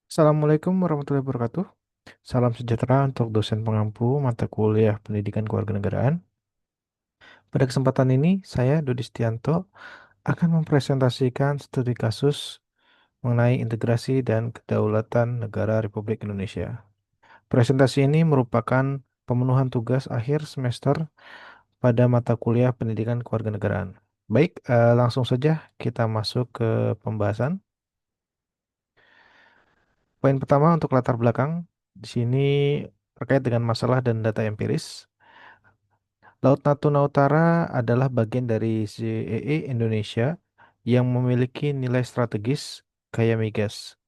Assalamualaikum warahmatullahi wabarakatuh. Salam sejahtera untuk dosen pengampu mata kuliah Pendidikan Kewarganegaraan. Pada kesempatan ini, saya Dodi Stianto akan mempresentasikan studi kasus mengenai integrasi dan kedaulatan negara Republik Indonesia. Presentasi ini merupakan pemenuhan tugas akhir semester pada mata kuliah Pendidikan Kewarganegaraan. Baik, langsung saja kita masuk ke pembahasan. Poin pertama untuk latar belakang di sini terkait dengan masalah dan data empiris. Laut Natuna Utara adalah bagian dari ZEE Indonesia yang memiliki nilai strategis kaya migas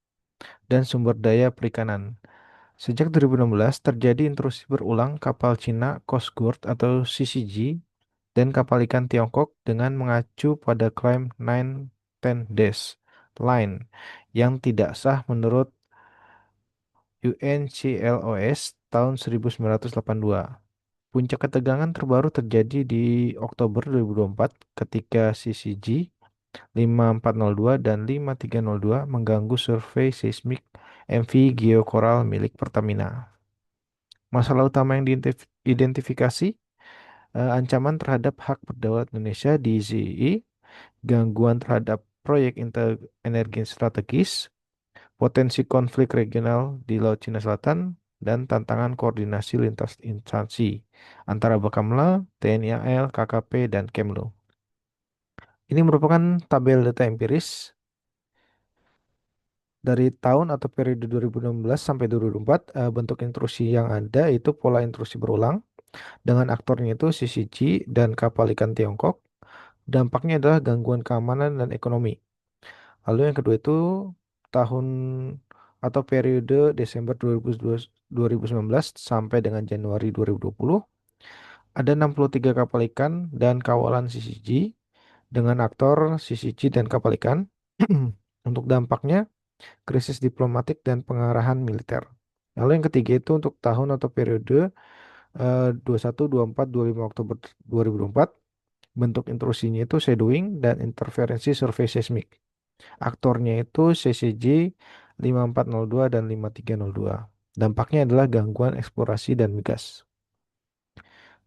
dan sumber daya perikanan. Sejak 2016 terjadi intrusi berulang kapal Cina Coast Guard atau CCG dan kapal ikan Tiongkok dengan mengacu pada klaim Nine Ten Days Line yang tidak sah menurut UNCLOS tahun 1982. Puncak ketegangan terbaru terjadi di Oktober 2024 ketika CCG 5402 dan 5302 mengganggu survei seismik MV Geocoral milik Pertamina. Masalah utama yang diidentifikasi, ancaman terhadap hak berdaulat Indonesia di ZII, gangguan terhadap proyek energi strategis, potensi konflik regional di Laut Cina Selatan, dan tantangan koordinasi lintas instansi antara Bakamla, TNI AL, KKP, dan Kemlu. Ini merupakan tabel data empiris dari tahun atau periode 2016 sampai 2024. Bentuk intrusi yang ada itu pola intrusi berulang dengan aktornya itu CCG dan kapal ikan Tiongkok. Dampaknya adalah gangguan keamanan dan ekonomi. Lalu yang kedua itu tahun atau periode Desember 2019 sampai dengan Januari 2020 ada 63 kapal ikan dan kawalan CCG dengan aktor CCG dan kapal ikan. Untuk dampaknya krisis diplomatik dan pengarahan militer. Lalu yang ketiga itu untuk tahun atau periode 21, 24, 25 Oktober 2024 bentuk intrusinya itu shadowing dan interferensi survei seismik. Aktornya itu CCJ 5402 dan 5302. Dampaknya adalah gangguan eksplorasi dan migas.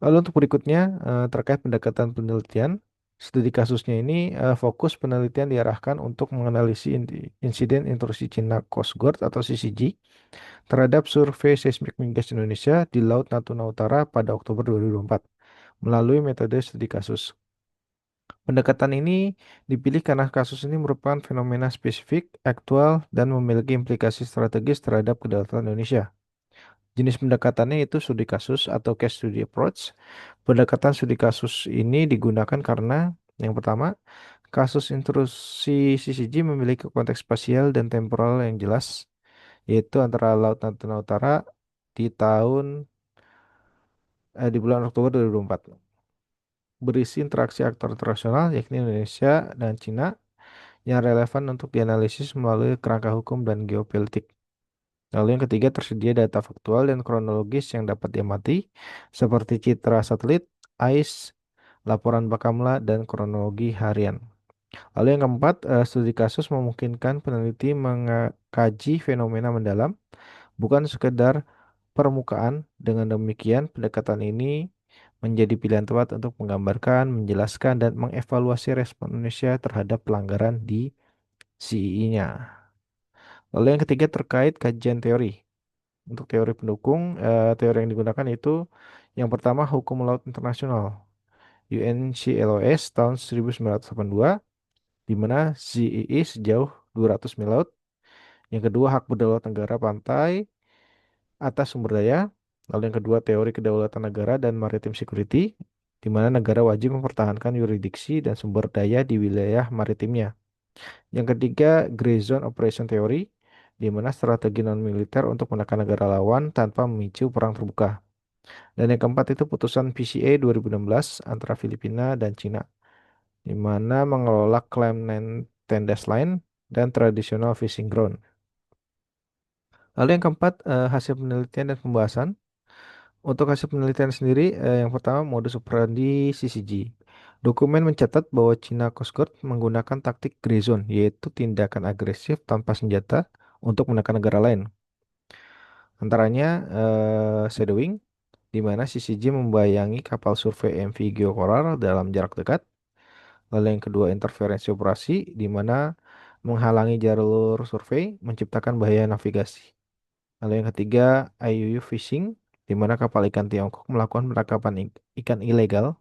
Lalu untuk berikutnya terkait pendekatan penelitian, studi kasusnya ini fokus penelitian diarahkan untuk menganalisis insiden intrusi Cina Coast Guard atau CCG terhadap survei seismik migas Indonesia di Laut Natuna Utara pada Oktober 2024 melalui metode studi kasus. Pendekatan ini dipilih karena kasus ini merupakan fenomena spesifik, aktual, dan memiliki implikasi strategis terhadap kedaulatan Indonesia. Jenis pendekatannya itu studi kasus atau case study approach. Pendekatan studi kasus ini digunakan karena yang pertama, kasus intrusi CCG memiliki konteks spasial dan temporal yang jelas, yaitu antara Laut Natuna Utara di di bulan Oktober 2024. Berisi interaksi aktor internasional yakni Indonesia dan Cina yang relevan untuk dianalisis melalui kerangka hukum dan geopolitik. Lalu yang ketiga, tersedia data faktual dan kronologis yang dapat diamati, seperti citra satelit, AIS, laporan Bakamla, dan kronologi harian. Lalu yang keempat, studi kasus memungkinkan peneliti mengkaji fenomena mendalam, bukan sekedar permukaan. Dengan demikian, pendekatan ini menjadi pilihan tepat untuk menggambarkan, menjelaskan, dan mengevaluasi respon Indonesia terhadap pelanggaran di CII-nya. Lalu yang ketiga terkait kajian teori. Untuk teori pendukung, teori yang digunakan itu yang pertama Hukum Laut Internasional UNCLOS tahun 1982 di mana ZII sejauh 200 mil laut. Yang kedua hak berdaulat negara pantai atas sumber daya. Lalu yang kedua teori kedaulatan negara dan maritime security di mana negara wajib mempertahankan yurisdiksi dan sumber daya di wilayah maritimnya. Yang ketiga, Gray Zone Operation Theory, di mana strategi non-militer untuk menekan negara lawan tanpa memicu perang terbuka. Dan yang keempat itu putusan PCA 2016 antara Filipina dan Cina, di mana mengelola klaim Tendes Line dan traditional fishing ground. Lalu yang keempat, hasil penelitian dan pembahasan. Untuk hasil penelitian sendiri, yang pertama modus operandi CCG. Dokumen mencatat bahwa China Coast Guard menggunakan taktik gray zone, yaitu tindakan agresif tanpa senjata untuk menekan negara lain. Antaranya shadowing, di mana CCG membayangi kapal survei MV Geocoral dalam jarak dekat. Lalu yang kedua interferensi operasi, di mana menghalangi jalur survei, menciptakan bahaya navigasi. Lalu yang ketiga IUU fishing, di mana kapal ikan Tiongkok melakukan penangkapan ikan ilegal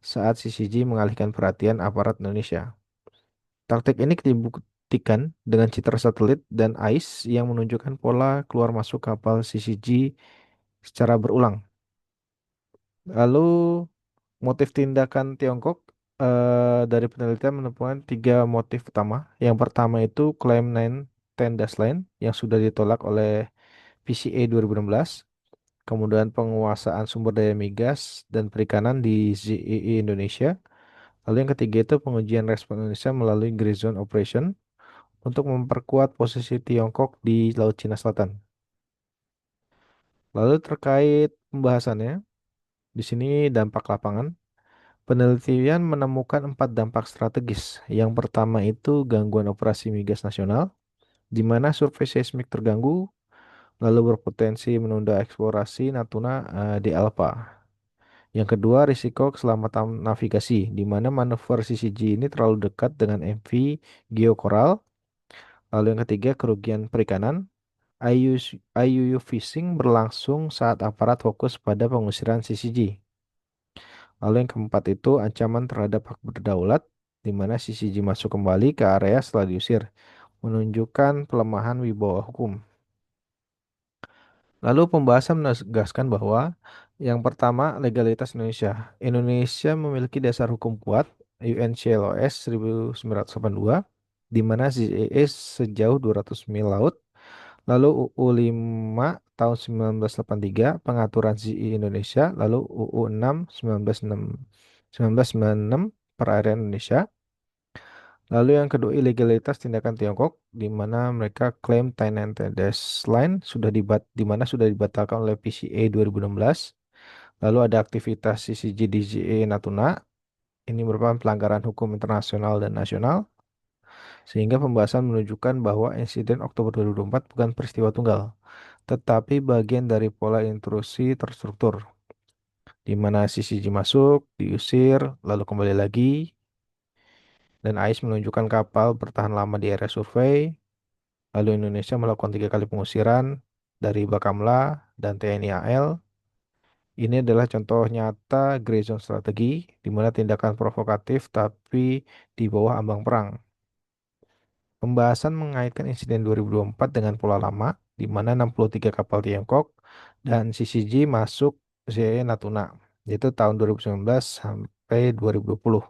saat CCG mengalihkan perhatian aparat Indonesia. Taktik ini dibuktikan dengan citra satelit dan AIS yang menunjukkan pola keluar masuk kapal CCG secara berulang. Lalu motif tindakan Tiongkok dari penelitian menemukan tiga motif utama. Yang pertama itu klaim 910 Dash Line yang sudah ditolak oleh PCA 2016. Kemudian penguasaan sumber daya migas dan perikanan di ZEE Indonesia. Lalu yang ketiga itu pengujian respon Indonesia melalui Gray Zone Operation untuk memperkuat posisi Tiongkok di Laut Cina Selatan. Lalu terkait pembahasannya, di sini dampak lapangan. Penelitian menemukan 4 dampak strategis. Yang pertama itu gangguan operasi migas nasional, di mana survei seismik terganggu, lalu berpotensi menunda eksplorasi Natuna di Alpa. Yang kedua, risiko keselamatan navigasi, di mana manuver CCG ini terlalu dekat dengan MV Geocoral. Lalu yang ketiga, kerugian perikanan. IUU fishing berlangsung saat aparat fokus pada pengusiran CCG. Lalu yang keempat itu ancaman terhadap hak berdaulat, di mana CCG masuk kembali ke area setelah diusir, menunjukkan pelemahan wibawa hukum. Lalu pembahasan menegaskan bahwa yang pertama legalitas Indonesia. Indonesia memiliki dasar hukum kuat UNCLOS 1982 di mana ZEE sejauh 200 mil laut. Lalu UU 5 tahun 1983 pengaturan ZEE Indonesia, lalu UU 6 1996 perairan Indonesia. Lalu yang kedua ilegalitas tindakan Tiongkok di mana mereka klaim Tainan Tendes Line di mana sudah dibatalkan oleh PCA 2016. Lalu ada aktivitas CCG DJE Natuna. Ini merupakan pelanggaran hukum internasional dan nasional sehingga pembahasan menunjukkan bahwa insiden Oktober 2024 bukan peristiwa tunggal, tetapi bagian dari pola intrusi terstruktur di mana CCG masuk, diusir, lalu kembali lagi, dan AIS menunjukkan kapal bertahan lama di area survei. Lalu Indonesia melakukan 3 kali pengusiran dari Bakamla dan TNI AL. Ini adalah contoh nyata gray zone strategi, di mana tindakan provokatif tapi di bawah ambang perang. Pembahasan mengaitkan insiden 2024 dengan pola lama, di mana 63 kapal Tiongkok dan CCG masuk ZEE Natuna, yaitu tahun 2019 sampai 2020.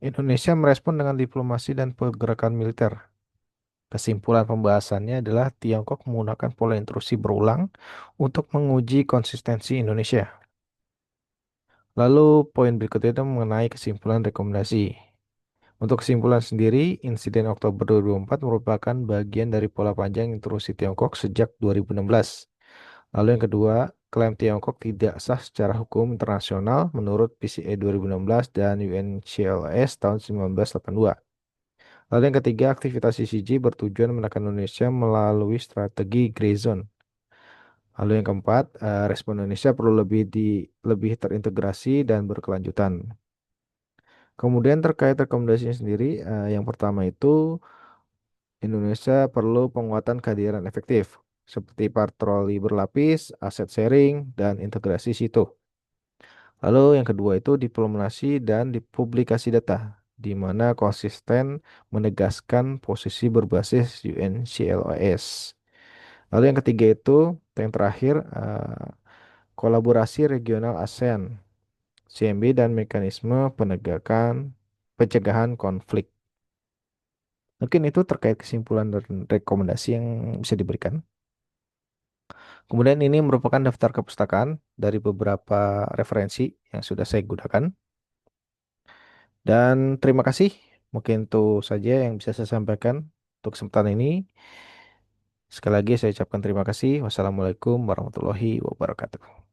Indonesia merespon dengan diplomasi dan pergerakan militer. Kesimpulan pembahasannya adalah Tiongkok menggunakan pola intrusi berulang untuk menguji konsistensi Indonesia. Lalu poin berikutnya itu mengenai kesimpulan rekomendasi. Untuk kesimpulan sendiri, insiden Oktober 2024 merupakan bagian dari pola panjang intrusi Tiongkok sejak 2016. Lalu yang kedua, klaim Tiongkok tidak sah secara hukum internasional menurut PCA 2016 dan UNCLOS tahun 1982. Lalu yang ketiga, aktivitas CCG bertujuan menekan Indonesia melalui strategi Grey Zone. Lalu yang keempat, respon Indonesia perlu lebih terintegrasi dan berkelanjutan. Kemudian terkait rekomendasinya sendiri, yang pertama itu Indonesia perlu penguatan kehadiran efektif seperti patroli berlapis, aset sharing, dan integrasi situ. Lalu yang kedua itu diplomasi dan dipublikasi data, di mana konsisten menegaskan posisi berbasis UNCLOS. Lalu yang ketiga itu, yang terakhir, kolaborasi regional ASEAN, CMB dan mekanisme pencegahan konflik. Mungkin itu terkait kesimpulan dan rekomendasi yang bisa diberikan. Kemudian ini merupakan daftar kepustakaan dari beberapa referensi yang sudah saya gunakan. Dan terima kasih. Mungkin itu saja yang bisa saya sampaikan untuk kesempatan ini. Sekali lagi saya ucapkan terima kasih. Wassalamualaikum warahmatullahi wabarakatuh.